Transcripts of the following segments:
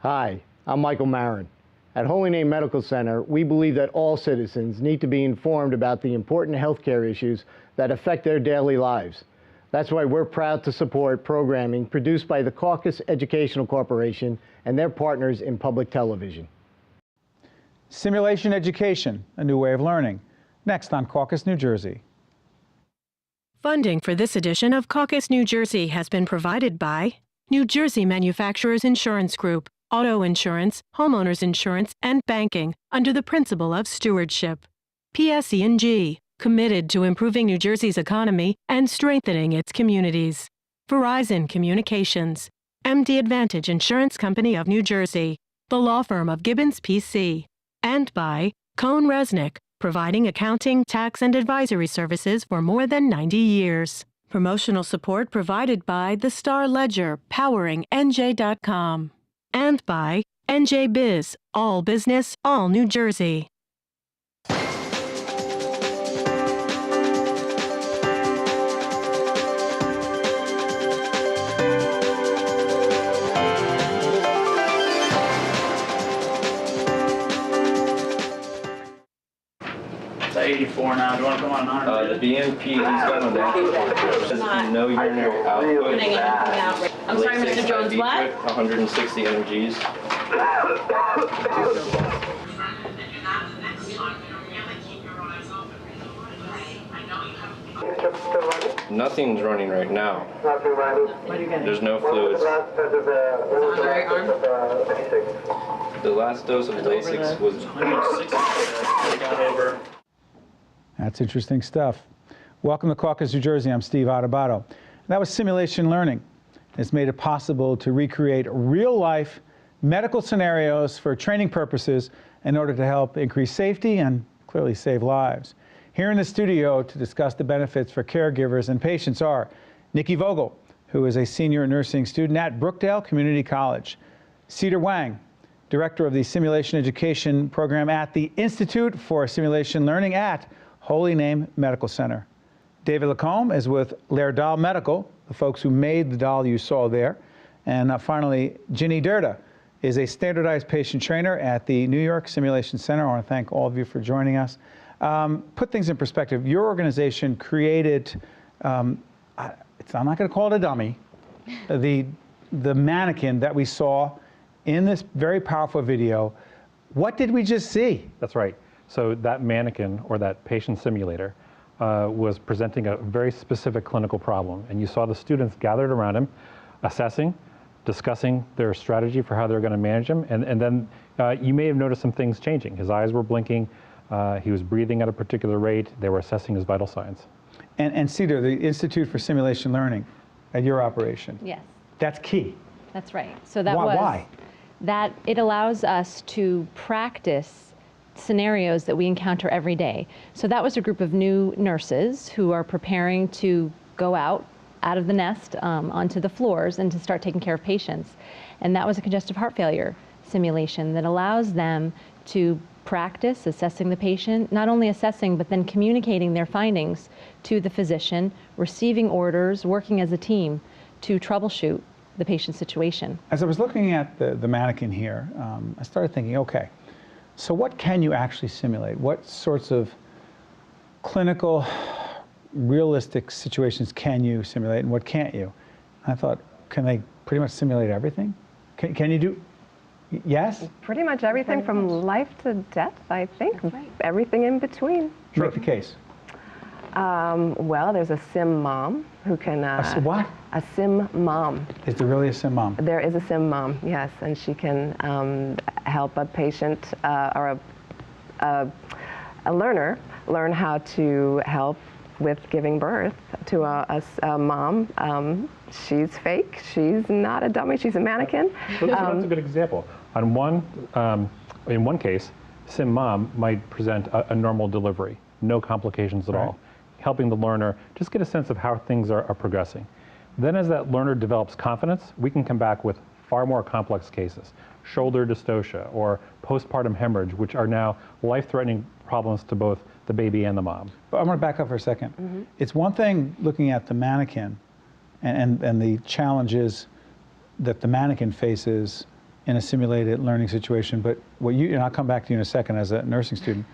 Hi, I'm Michael Marin. At Holy Name Medical Center, we believe that all citizens need to be informed about the important healthcare issues that affect their daily lives. That's why we're proud to support programming produced by the Caucus Educational Corporation and their partners in public television. Simulation education, a new way of learning. Next on Caucus, New Jersey. Funding for this edition of Caucus, New Jersey has been provided by New Jersey Manufacturers Insurance Group, auto insurance, homeowners insurance, and banking under the principle of stewardship. PSE&G, committed to improving New Jersey's economy and strengthening its communities. Verizon Communications, MD Advantage Insurance Company of New Jersey, the law firm of Gibbons PC, and by Cohn Resnick, providing accounting, tax, and advisory services for more than 90 years. Promotional support provided by the Star Ledger, powering NJ.com. And by NJ Biz, all business, all New Jersey. It's 84 now. Do you want to come on 100? The BNP, he's got an output. Says no urinary output. I'm sorry, Mr. Jones, what? 160 energies. Nothing's running right now. What are you getting? There's no fluids. The last dose of Lasix was 160. That's interesting stuff. Welcome to Caucus, New Jersey. I'm Steve Adubato. That was simulation learning. It's made it possible to recreate real-life medical scenarios for training purposes in order to help increase safety and clearly save lives. Here in the studio to discuss the benefits for caregivers and patients are Nikki Vogel, who is a senior nursing student at Brookdale Community College, Cedar Wang, director of the Simulation Education Program at the Institute for Simulation Learning at Holy Name Medical Center. David Lacombe is with Laerdal Medical, the folks who made the doll you saw there. And finally, Drda is a standardized patient trainer at the New York Simulation Center. I want to thank all of you for joining us. Put things in perspective. Your organization created, I'm not going to call it a dummy, the mannequin that we saw in this very powerful video. What did we just see? That's right. So that mannequin, or that patient simulator, was presenting a very specific clinical problem. And you saw the students gathered around him, assessing, discussing their strategy for how they're going to manage him. And then you may have noticed some things changing. His eyes were blinking. He was breathing at a particular rate. They were assessing his vital signs. And Cedar, the Institute for Simulation Learning at your operation. Yes. That's key. That's right. So that Why? That it allows us to practice scenarios that we encounter every day. So that was a group of new nurses who are preparing to go out of the nest onto the floors and to start taking care of patients. And that was a congestive heart failure simulation that allows them to practice assessing the patient, not only assessing, but then communicating their findings to the physician, receiving orders, working as a team to troubleshoot the patient's situation. As I was looking at the mannequin here, I started thinking, okay, so what can you actually simulate? What sorts of clinical, realistic situations can you simulate and what can't you? I thought, can they pretty much simulate everything? Can you do, yes? Pretty much everything from life to death, I think. Right. Everything in between. Make the case. Well, there's a sim mom who can... what? A sim mom. Is there really a sim mom? There is a sim mom, yes, and she can help a patient or a learner learn how to help with giving birth to a mom. She's fake. She's not a dummy. She's a mannequin. So that's a good example. In one case, sim mom might present a normal delivery, no complications at all, helping the learner just get a sense of how things are progressing. Then as that learner develops confidence, we can come back with far more complex cases, shoulder dystocia or postpartum hemorrhage, which are now life-threatening problems to both the baby and the mom. But I'm going to back up for a second. It's one thing looking at the mannequin and the challenges that the mannequin faces in a simulated learning situation, but what you, and I'll come back to you in a second as a nursing student,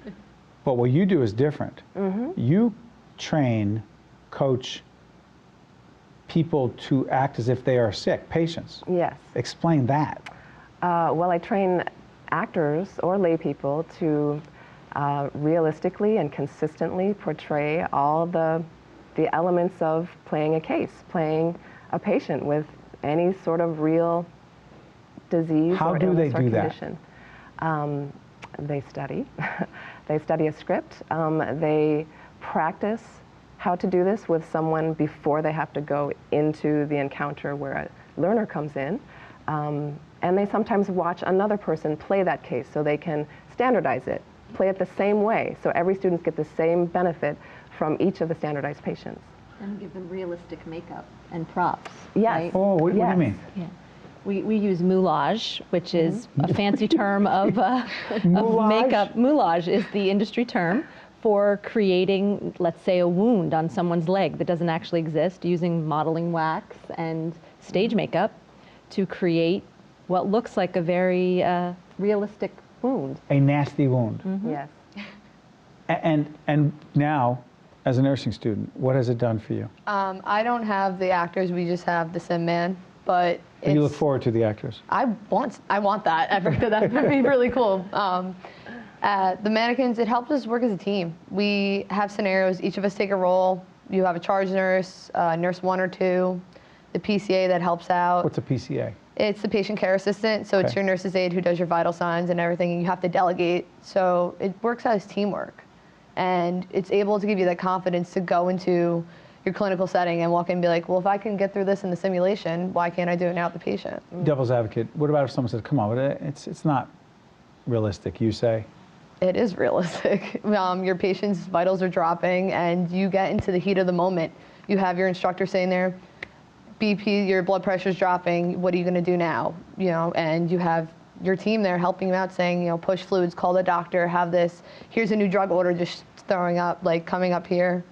but what you do is different. You train, coach people to act as if they are sick, patients. Yes. Explain that. Well, I train actors or lay people to realistically and consistently portray all the elements of playing a case, playing a patient with any sort of real disease How or do illness they or do that? condition. They study. They study a script. They practice how to do this with someone before they have to go into the encounter where a learner comes in. And they sometimes watch another person play that case so they can standardize it, play it the same way, so every student gets the same benefit from each of the standardized patients. And give them realistic makeup and props. Yes. Right? Oh, what do you mean? Yeah. We use moulage, which is a fancy term of makeup. Moulage is the industry term for creating, let's say, a wound on someone's leg that doesn't actually exist, using modeling wax and stage makeup to create what looks like a very realistic wound. A nasty wound. Yes. And now, as a nursing student, what has it done for you? I don't have the actors, we just have the sim man, but And you look forward to the actors. I want that. That would be really cool. The mannequins, it helps us work as a team. We have scenarios, each of us take a role. You have a charge nurse, nurse 1 or 2, the PCA that helps out. What's a PCA? It's the patient care assistant, so it's your nurse's aide who does your vital signs and everything, and you have to delegate. So it works as teamwork. And it's able to give you that confidence to go into your clinical setting and walk in and be like, well, if I can get through this in the simulation, why can't I do it now with the patient? Devil's advocate, what about if someone says, come on, it's not realistic, you say? It is realistic. Your patient's vitals are dropping and you get into the heat of the moment. You have your instructor saying there, BP, your blood pressure's dropping, what are you gonna do now? You know, and you have your team there helping you out saying, you know, push fluids, call the doctor, have this, here's a new drug order just throwing up, like coming up here.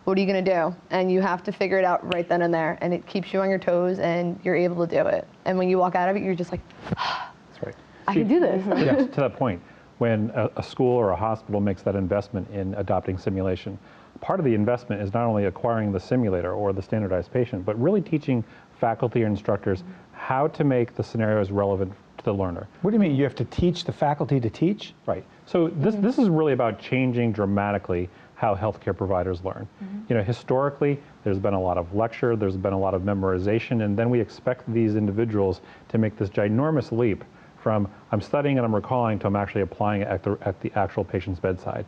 What are you gonna do? And you have to figure it out right then and there, and it keeps you on your toes and you're able to do it. And when you walk out of it, you're just like, That's right. I can do this. Yes, to that point, when a school or a hospital makes that investment in adopting simulation, part of the investment is not only acquiring the simulator or the standardized patient, but really teaching faculty or instructors how to make the scenarios relevant to the learner. What do you mean, you have to teach the faculty to teach? Right. So this is really about changing dramatically how healthcare providers learn. You know, historically, there's been a lot of lecture, there's been a lot of memorization, and then we expect these individuals to make this ginormous leap from I'm studying and I'm recalling to I'm actually applying it at the actual patient's bedside.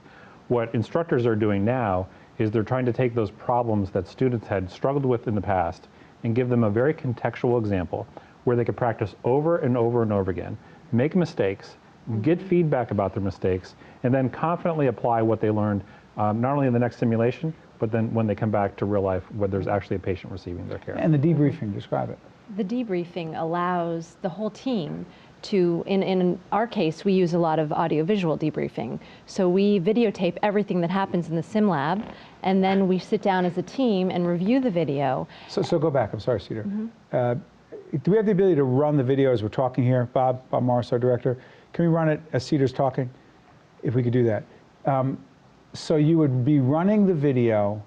What instructors are doing now is they're trying to take those problems that students had struggled with in the past and give them a very contextual example where they could practice over and over and over again, make mistakes, get feedback about their mistakes, and then confidently apply what they learned not only in the next simulation, but then when they come back to real life where there's actually a patient receiving their care. And the debriefing, describe it. The debriefing allows the whole team to, in our case, we use a lot of audiovisual debriefing. So we videotape everything that happens in the sim lab, and then we sit down as a team and review the video. So go back, I'm sorry, Cedar. Do we have the ability to run the video as we're talking here? Bob Morris, our director. Can we run it as Cedar's talking? If we could do that. So you would be running the video,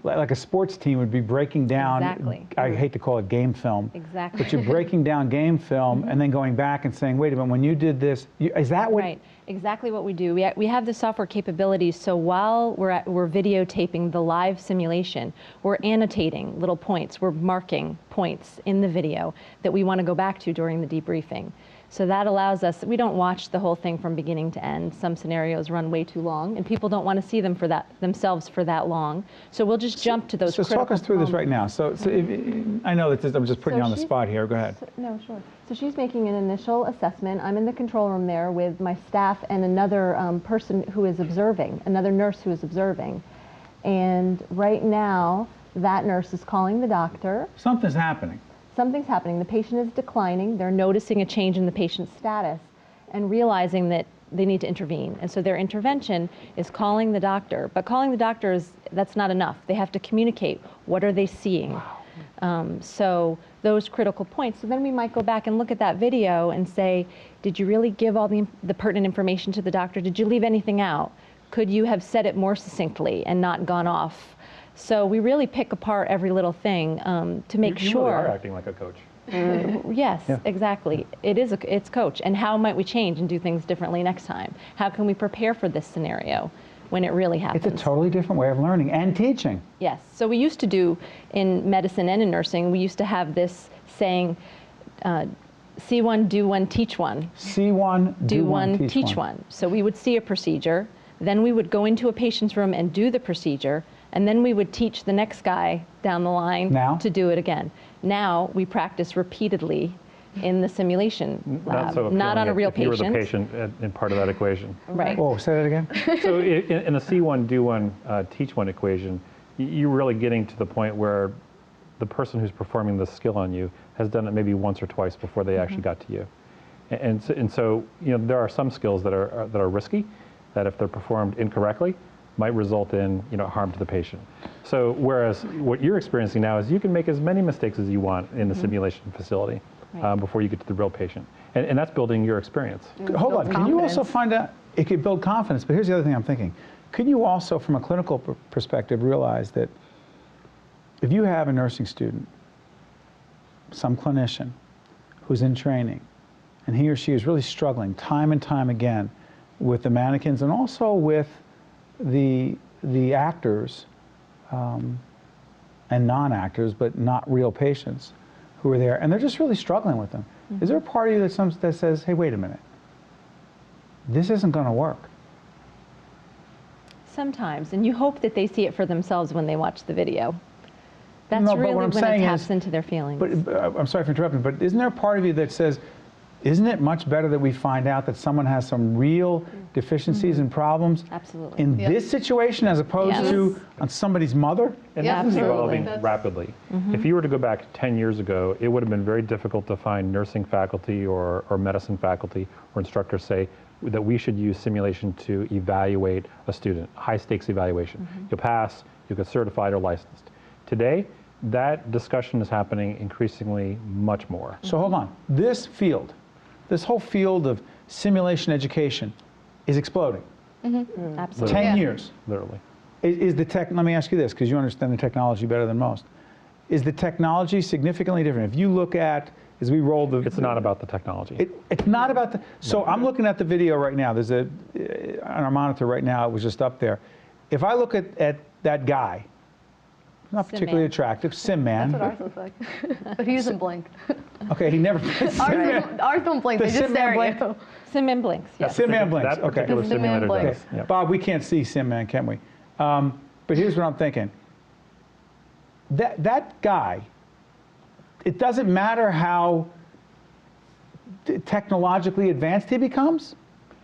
like a sports team would be breaking down, Exactly. I hate to call it game film, Exactly. but you're breaking down game film and then going back and saying, wait a minute, when you did this, is that what? Right, exactly what we do. We have the software capabilities, so while we're videotaping the live simulation, we're annotating little points, we're marking points in the video that we want to go back to during the debriefing. So that allows us, we don't watch the whole thing from beginning to end. Some scenarios run way too long, and people don't want to see them themselves for that long. So we'll just jump to those critical So talk us through this right now. So I know that I'm just putting you on the spot here. Go ahead. No, sure. So she's making an initial assessment. I'm in the control room there with my staff and another person who is observing, another nurse who is observing. And right now, that nurse is calling the doctor. Something's happening. Something's happening. The patient is declining. They're noticing a change in the patient's status and realizing that they need to intervene. And so their intervention is calling the doctor. But calling the doctor, that's not enough. They have to communicate. What are they seeing? So those critical points. So then we might go back and look at that video and say, did you really give all the pertinent information to the doctor? Did you leave anything out? Could you have said it more succinctly and not gone off? So we really pick apart every little thing to make sure. You really are acting like a coach. Yes, Yeah. exactly. It's coach. And how might we change and do things differently next time? How can we prepare for this scenario when it really happens? It's a totally different way of learning and teaching. Yes. So we used to do, in medicine and in nursing, we used to have this saying, see one, do one, teach one. See one, Do one, teach one. So we would see a procedure, then we would go into a patient's room and do the procedure, and then we would teach the next guy down the line to do it again. Now we practice repeatedly in the simulation lab, not on a real patient. You were the patient in part of that equation. Right. Oh, say that again? So in the see one, do one, teach one equation, you're really getting to the point where the person who's performing the skill on you has done it maybe once or twice before they actually got to you. And so there are some skills that are risky, that if they're performed incorrectly, might result in harm to the patient. So whereas what you're experiencing now is you can make as many mistakes as you want in the simulation facility before you get to the real patient. And that's building your experience. Hold on, can you also find out, it could build confidence, but here's the other thing I'm thinking. Could you also, from a clinical perspective, realize that if you have a nursing student, some clinician who's in training, and he or she is really struggling time and time again with the mannequins and also with the actors and non-actors, but not real patients who are there, and they're just really struggling with them. Is there a part of you that says, hey, wait a minute, this isn't going to work? Sometimes, and you hope that they see it for themselves when they watch the video. That's No, but really what I'm when it saying taps is- into their feelings. But I'm sorry for interrupting, but isn't there a part of you that says, isn't it much better that we find out that someone has some real deficiencies and problems Absolutely. in this situation as opposed Yes. to on somebody's mother? And Yeah, this is absolutely. evolving rapidly. If you were to go back 10 years ago, it would have been very difficult to find nursing faculty or medicine faculty or instructors say that we should use simulation to evaluate a student, high stakes evaluation. You'll pass, you'll get certified or licensed. Today, that discussion is happening increasingly much more. So hold on, this whole field of simulation education is exploding. Absolutely. 10 years. Literally. Is the tech, let me ask you this, because you understand the technology better than most. Is the technology significantly different? If you look at, as we roll the... It's not about the technology. It's not about the... So I'm looking at the video right now. There's on our monitor right now, it was just up there. If I look at that guy, not particularly Man. attractive, Sim Man. That's what ours looks like. But he doesn't blink. Okay, he never... Ours don't blink. The They just Sim Man stare at you. Sim and blinks, yes. Sim Man blinks, That okay. particular The Sim Man simulator blinks. does. Yep. Bob, we can't see Sim Man, can we? But here's what I'm thinking. That guy, it doesn't matter how technologically advanced he becomes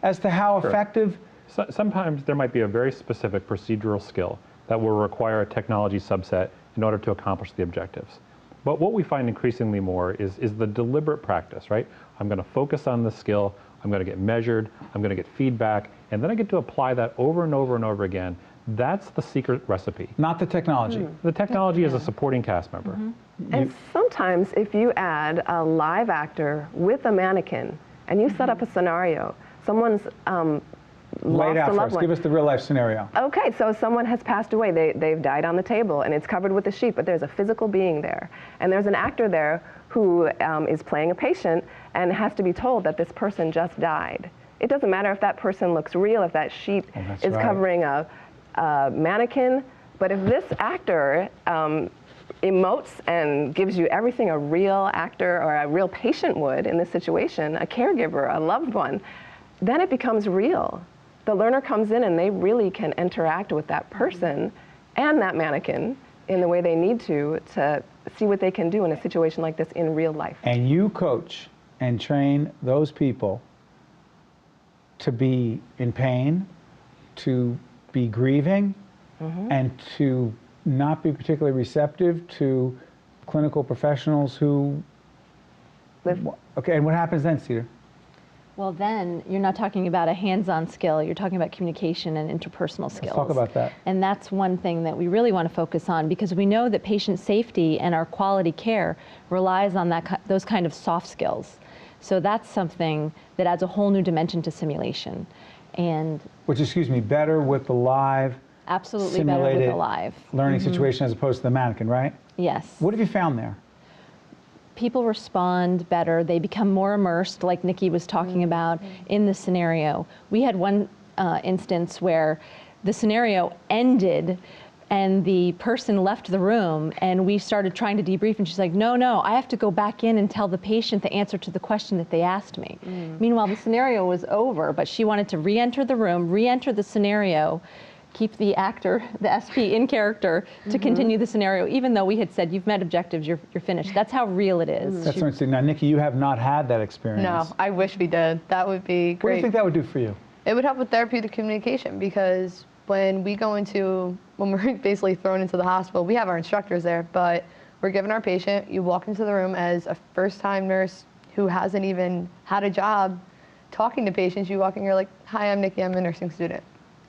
as to how Sure. effective... So, sometimes there might be a very specific procedural skill that will require a technology subset in order to accomplish the objectives. But what we find increasingly more is the deliberate practice, right? I'm going to focus on the skill, I'm going to get measured, I'm going to get feedback, and then I get to apply that over and over and over again. That's the secret recipe. Not the technology. The technology is a supporting cast member. And sometimes if you add a live actor with a mannequin and you set up a scenario, someone's Lay it lost out a for loved us. one. Give us the real life scenario. Okay, so someone has passed away. They've died on the table, and it's covered with a sheet, but there's a physical being there. And there's an actor there who is playing a patient and has to be told that this person just died. It doesn't matter if that person looks real, if that sheet that's is right. covering a mannequin, but if this actor emotes and gives you everything a real actor or a real patient would in this situation, a caregiver, a loved one, then it becomes real. The learner comes in and they really can interact with that person and that mannequin in the way they need to see what they can do in a situation like this in real life. And you coach and train those people to be in pain, to be grieving, and to not be particularly receptive to clinical professionals who... Okay, and what happens then, Cedar? Well, then you're not talking about a hands-on skill, you're talking about communication and interpersonal skills. Let's talk about that. And that's one thing that we really want to focus on, because we know that patient safety and our quality care relies on those kind of soft skills. So that's something that adds a whole new dimension to simulation. And which, excuse me, better with the live, absolutely better with the live learning situation as opposed to the mannequin, right? Yes. What have you found there? People respond better. They become more immersed, like Nikki was talking about, in the scenario. We had one instance where the scenario ended and the person left the room, and we started trying to debrief, and she's like, no, I have to go back in and tell the patient the answer to the question that they asked me. Meanwhile, the scenario was over, but she wanted to re-enter the room, re-enter the scenario, keep the actor, the SP, in character to continue the scenario, even though we had said, you've met objectives, you're finished. That's how real it is. That's interesting. Now, Nikki, you have not had that experience. No, I wish we did. That would be great. What do you think that would do for you? It would help with therapeutic communication, because when we're basically thrown into the hospital, we have our instructors there, but we're given our patient, you walk into the room as a first-time nurse who hasn't even had a job talking to patients. You walk in, you're like, hi, I'm Nikki, I'm a nursing student.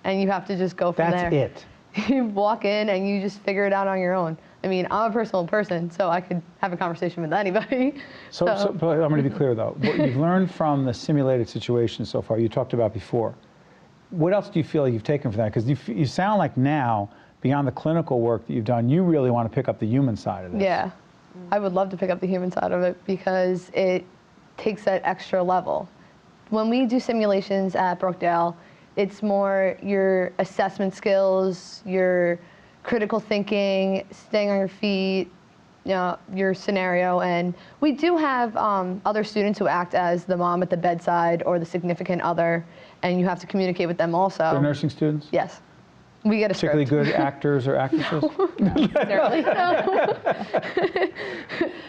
And you have to just go from there. That's it. You walk in and you just figure it out on your own. I mean, I'm a personal person, so I could have a conversation with anybody. So I'm going to be clear, though. What you've learned from the simulated situation so far, you talked about before, what else do you feel like you've taken from that? Because you sound like now, beyond the clinical work that you've done, you really want to pick up the human side of this. Yeah, I would love to pick up the human side of it, because it takes that extra level. When we do simulations at Brookdale, it's more your assessment skills, your critical thinking, staying on your feet, your scenario. And we do have other students who act as the mom at the bedside or the significant other, and you have to communicate with them also. They're nursing students? Yes. We get a particularly script. Good actors or actresses? No, necessarily. No.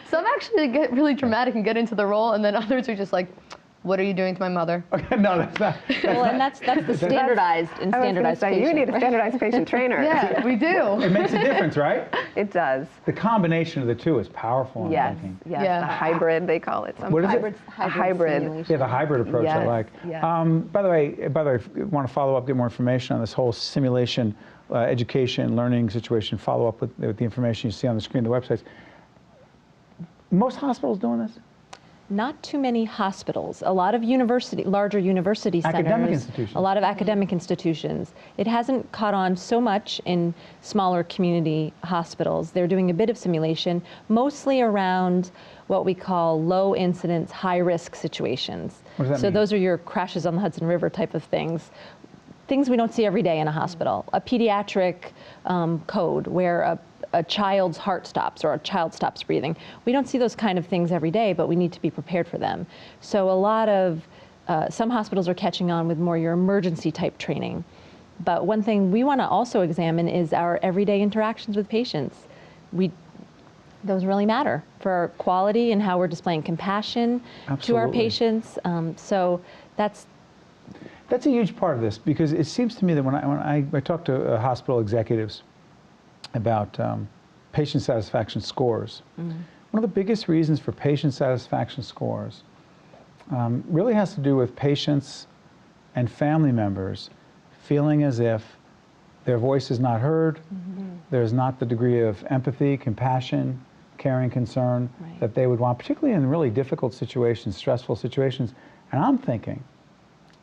Some actually get really dramatic and get into the role, and then others are just like, what are you doing to my mother? Okay, no, that's not. Well, and that's the standardized and standardized patient. You need a standardized patient trainer. Yeah, we do. It makes a difference, right? It does. The combination of the two is powerful, I'm Yes, thinking. yes. Yeah. The hybrid, they call it. What is it? A hybrid. simulation. Yeah, the hybrid approach I Yes, like. yes. By the way, I want to follow up, get more information on this whole simulation, education, learning situation. Follow up with the information you see on the screen, the websites. Most hospitals doing this? Not too many hospitals. A lot of larger university centers. Academic institutions. A lot of academic institutions. It hasn't caught on so much in smaller community hospitals. They're doing a bit of simulation, mostly around what we call low incidence, high risk situations. What does that So mean? those are your crashes on the Hudson River type of things. Things we don't see every day in a hospital. A pediatric code where a child's heart stops or a child stops breathing. We don't see those kind of things every day, but we need to be prepared for them. So a lot of, some hospitals are catching on with more your emergency type training. But one thing we want to also examine is our everyday interactions with patients. Those really matter for our quality and how we're displaying compassion to our Absolutely. patients. So that's a huge part of this, because it seems to me that when I talk to hospital executives about patient satisfaction scores, one of the biggest reasons for patient satisfaction scores really has to do with patients and family members feeling as if their voice is not heard, there's not the degree of empathy, compassion, caring, concern that they would want, particularly in really difficult situations, stressful situations. And I'm thinking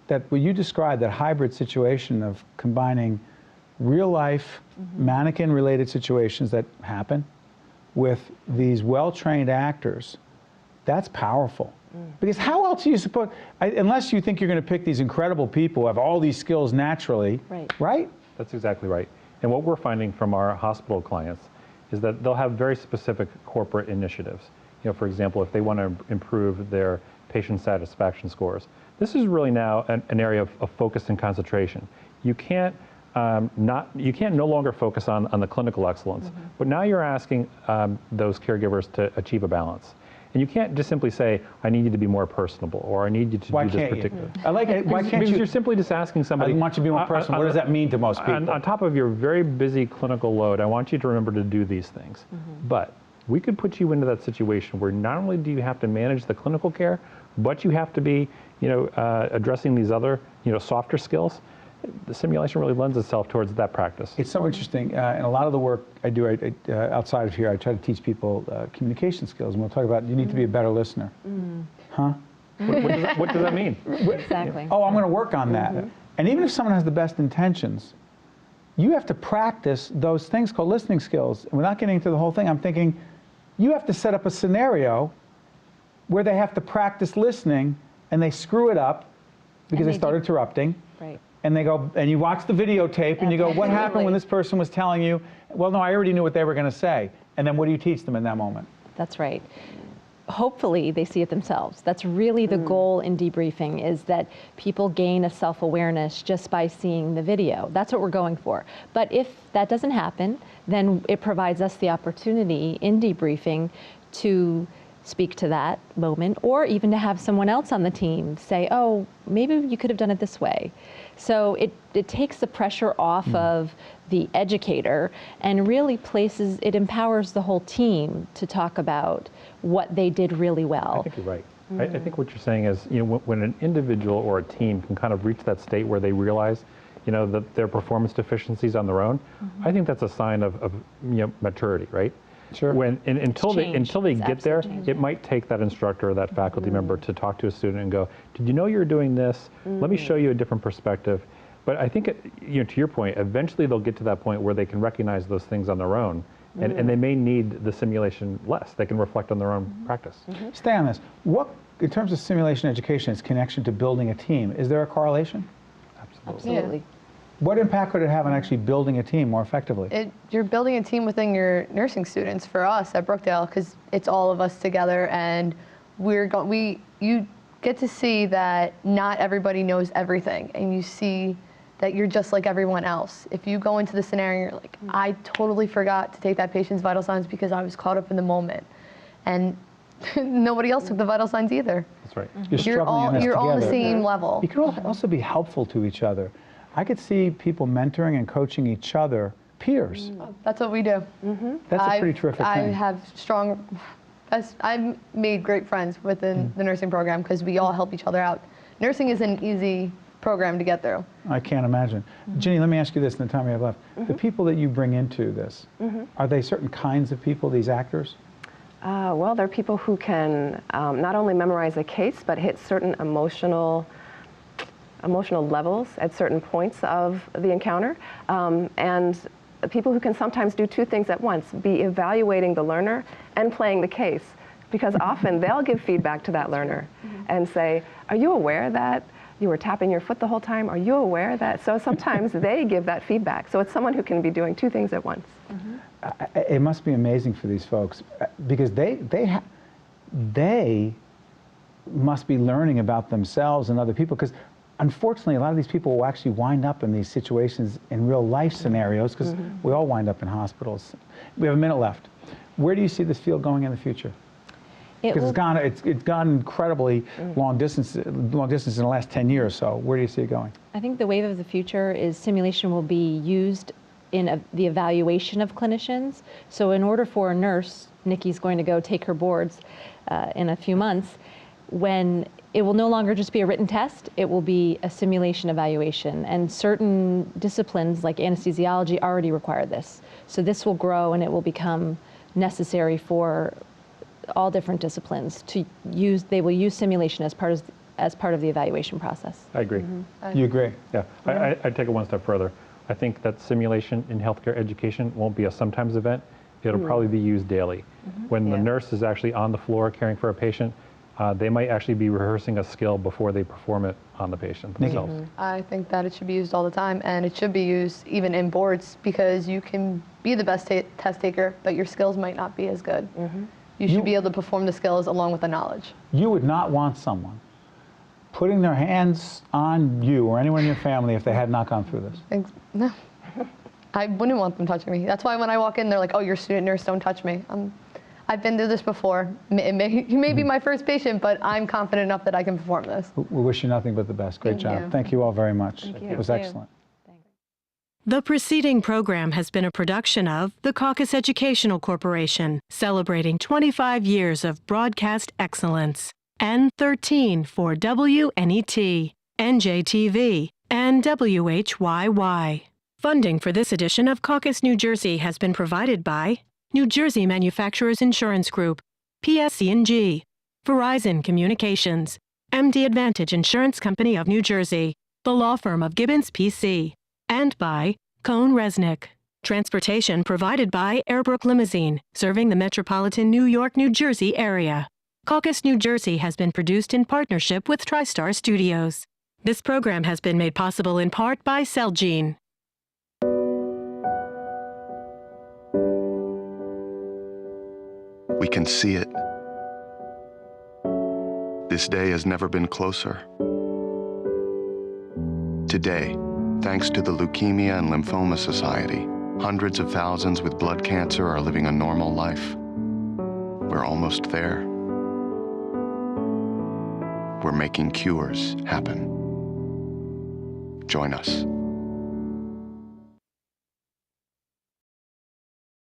that what you described, that hybrid situation of combining real-life mannequin-related situations that happen with these well-trained actors, that's powerful. Because how else do you suppose, unless you think you're going to pick these incredible people who have all these skills naturally, right? That's exactly right. And what we're finding from our hospital clients is that they'll have very specific corporate initiatives. You know, for example, if they want to improve their patient satisfaction scores, this is really now an area of focus and concentration. You can't no longer focus on the clinical excellence, but now you're asking those caregivers to achieve a balance. And you can't just simply say, I need you to be more personable, or I need you to do this particular. I like it. Why can't because you? you're simply just asking somebody. I want you to be more personal. What does that mean to most people? On top of your very busy clinical load, I want you to remember to do these things. But we could put you into that situation where not only do you have to manage the clinical care, but you have to be, addressing these other, softer skills. The simulation really lends itself towards that practice. It's so interesting. And a lot of the work I do outside of here, I try to teach people communication skills. And we'll talk about you need to be a better listener. Huh? What does that mean? Exactly. Oh, I'm going to work on that. And even if someone has the best intentions, you have to practice those things called listening skills. And without getting into the whole thing, I'm thinking you have to set up a scenario where they have to practice listening and they screw it up because they start interrupting. Right. And they go, and you watch the videotape and you go, what happened when this person was telling you? Well, no, I already knew what they were going to say. And then what do you teach them in that moment? That's right. Hopefully they see it themselves. That's really the goal in debriefing, is that people gain a self-awareness just by seeing the video. That's what we're going for. But if that doesn't happen, then it provides us the opportunity in debriefing to speak to that moment, or even to have someone else on the team say, oh, maybe you could have done it this way. So it takes the pressure off of the educator and really it empowers the whole team to talk about what they did really well. I think you're right. I think what you're saying is, when an individual or a team can kind of reach that state where they realize, that their performance deficiencies on their own, I think that's a sign of maturity, right? Sure. Until they get there, it might take that instructor or that faculty member to talk to a student and go, did you know you're doing this? Let me show you a different perspective. But I think, to your point, eventually they'll get to that point where they can recognize those things on their own, and they may need the simulation less. They can reflect on their own practice. Stay on this. What, in terms of simulation education, its connection to building a team, is there a correlation? Absolutely. What impact could it have on actually building a team more effectively? You're building a team within your nursing students. For us at Brookdale, because it's all of us together, and you get to see that not everybody knows everything, and you see that you're just like everyone else. If you go into the scenario, you're like, I totally forgot to take that patient's vital signs because I was caught up in the moment, and nobody else took the vital signs either. That's right. You're on the same level. You can also be helpful to each other. I could see people mentoring and coaching each other, peers. That's what we do. That's a pretty terrific thing. I've made great friends within the nursing program because we all help each other out. Nursing is an easy program to get through. I can't imagine. Ginny, let me ask you this in the time we have left. The people that you bring into this, are they certain kinds of people, these actors? Well, they're people who can not only memorize a case, but hit certain emotional levels at certain points of the encounter, and people who can sometimes do two things at once, be evaluating the learner and playing the case, because often they'll give feedback to that learner and say, are you aware that you were tapping your foot the whole time? Are you aware that? So sometimes they give that feedback. So it's someone who can be doing two things at once. It must be amazing for these folks, because they must be learning about themselves and other people, because unfortunately, a lot of these people will actually wind up in these situations in real life scenarios, because we all wind up in hospitals. We have a minute left. Where do you see this field going in the future? Because it's gone incredibly long distance in the last 10 years. So where do you see it going? I think the wave of the future is simulation will be used in the evaluation of clinicians. So in order for a nurse, Nikki's going to go take her boards in a few months, when it will no longer just be a written test, it will be a simulation evaluation. And certain disciplines like anesthesiology already require this. So this will grow and it will become necessary for all different disciplines to use. They will use simulation as part of the evaluation process. I agree. You agree? Yeah. I'd take it one step further. I think that simulation in healthcare education won't be a sometimes event. It'll probably be used daily. When the nurse is actually on the floor caring for a patient, they might actually be rehearsing a skill before they perform it on the patient themselves. I think that it should be used all the time, and it should be used even in boards, because you can be the best test taker, but your skills might not be as good. You should be able to perform the skills along with the knowledge. You would not want someone putting their hands on you or anyone in your family if they had not gone through this. No, I wouldn't want them touching me. That's why when I walk in, they're like, oh, you're a student nurse, don't touch me. I've been through this before. You may be my first patient, but I'm confident enough that I can perform this. We wish you nothing but the best. Great job. Thank you all very much. It was excellent. The preceding program has been a production of the Caucus Educational Corporation, celebrating 25 years of broadcast excellence. and 13 for WNET, NJTV, and WHYY. Funding for this edition of Caucus New Jersey has been provided by New Jersey Manufacturers Insurance Group, PSC&G, Verizon Communications, MD Advantage Insurance Company of New Jersey, the law firm of Gibbons PC, and by Cohn Resnick. Transportation provided by Airbrook Limousine, serving the metropolitan New York, New Jersey area. Caucus New Jersey has been produced in partnership with TriStar Studios. This program has been made possible in part by Celgene. We can see it. This day has never been closer. Today, thanks to the Leukemia and Lymphoma Society, hundreds of thousands with blood cancer are living a normal life. We're almost there. We're making cures happen. Join us.